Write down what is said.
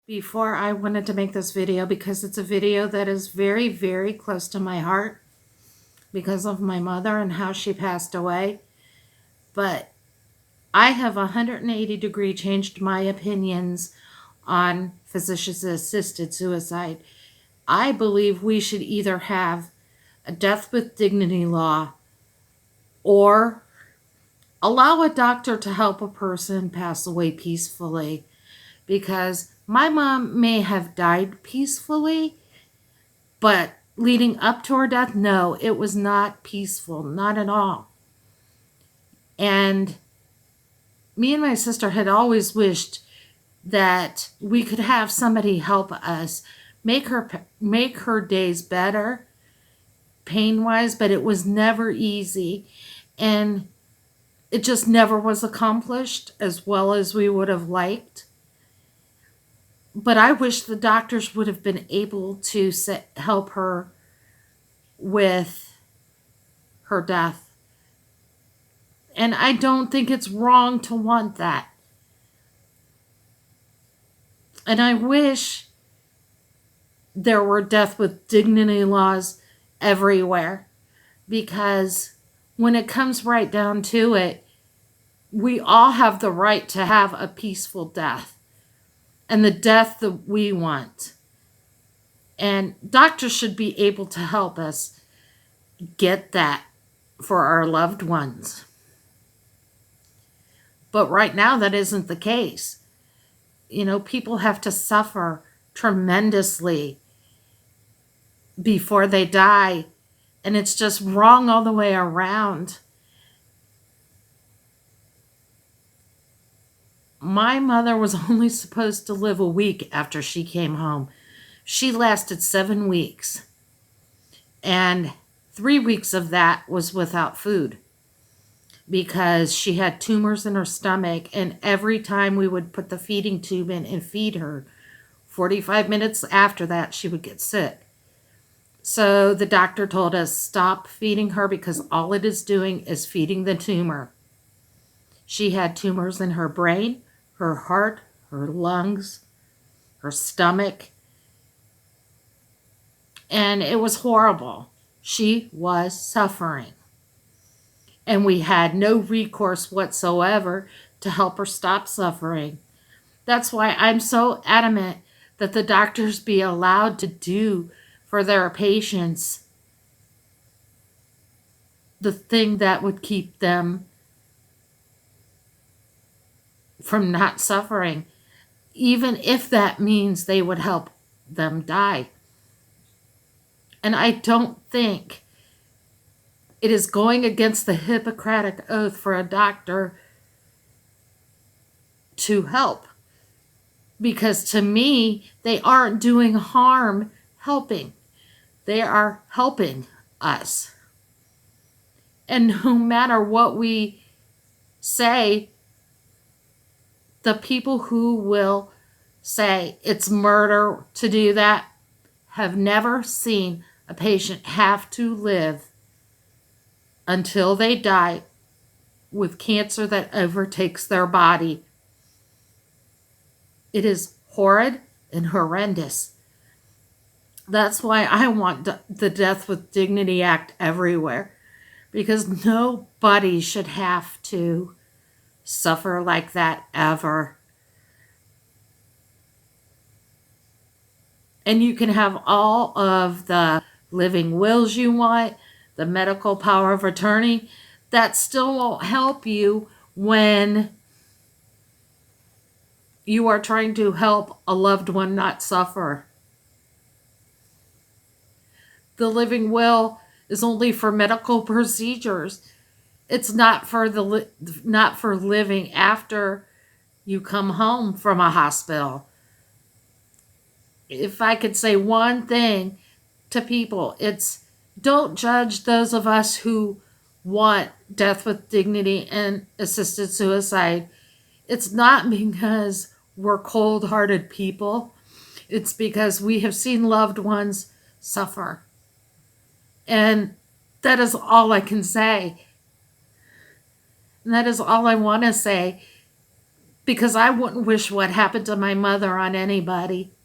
Before I wanted to make this video because it's a video that is very, very close to my heart because of my mother and how she passed away. But I have 180-degree changed my opinions on physician-assisted suicide. I believe we should either have a death with dignity law or allow a doctor to help a person pass away peacefully, because my mom may have died peacefully, but leading up to her death, no, it was not peaceful, not at all. And me and my sister had always wished that we could have somebody help us make her days better pain-wise, but it was never easy, and it just never was accomplished as well as we would have liked. But I wish the doctors would have been able to help her with her death. And I don't think it's wrong to want that. And I wish there were death with dignity laws everywhere, because when it comes right down to it, we all have the right to have a peaceful death and the death that we want. And doctors should be able to help us get that for our loved ones. But right now, that isn't the case. You know, people have to suffer tremendously before they die, and it's just wrong all the way around. My mother was only supposed to live a week after she came home. She lasted 7 weeks, and 3 weeks of that was without food because she had tumors in her stomach, and every time we would put the feeding tube in and feed her, 45 minutes after that, she would get sick. So the doctor told us, stop feeding her because all it is doing is feeding the tumor. She had tumors in her brain, her heart, her lungs, her stomach, and it was horrible. She was suffering. And we had no recourse whatsoever to help her stop suffering. That's why I'm so adamant that the doctors be allowed to do for their patients the thing that would keep them from not suffering, even if that means they would help them die. And I don't think it is going against the Hippocratic Oath for a doctor to help, because to me, they aren't doing harm helping. They are helping us. And no matter what we say, the people who will say it's murder to do that have never seen a patient have to live until they die with cancer that overtakes their body. It is horrid and horrendous. That's why I want the Death with Dignity Act everywhere, because nobody should have to suffer like that ever. And you can have all of the living wills you want, the medical power of attorney. That still won't help you when you are trying to help a loved one not suffer. The living will is only for medical procedures. It's not for living after you come home from a hospital. If I could say one thing to people, it's don't judge those of us who want death with dignity and assisted suicide. It's not because we're cold-hearted people. It's because we have seen loved ones suffer. And that is all I can say. And that is all I want to say. because I wouldn't wish what happened to my mother on anybody.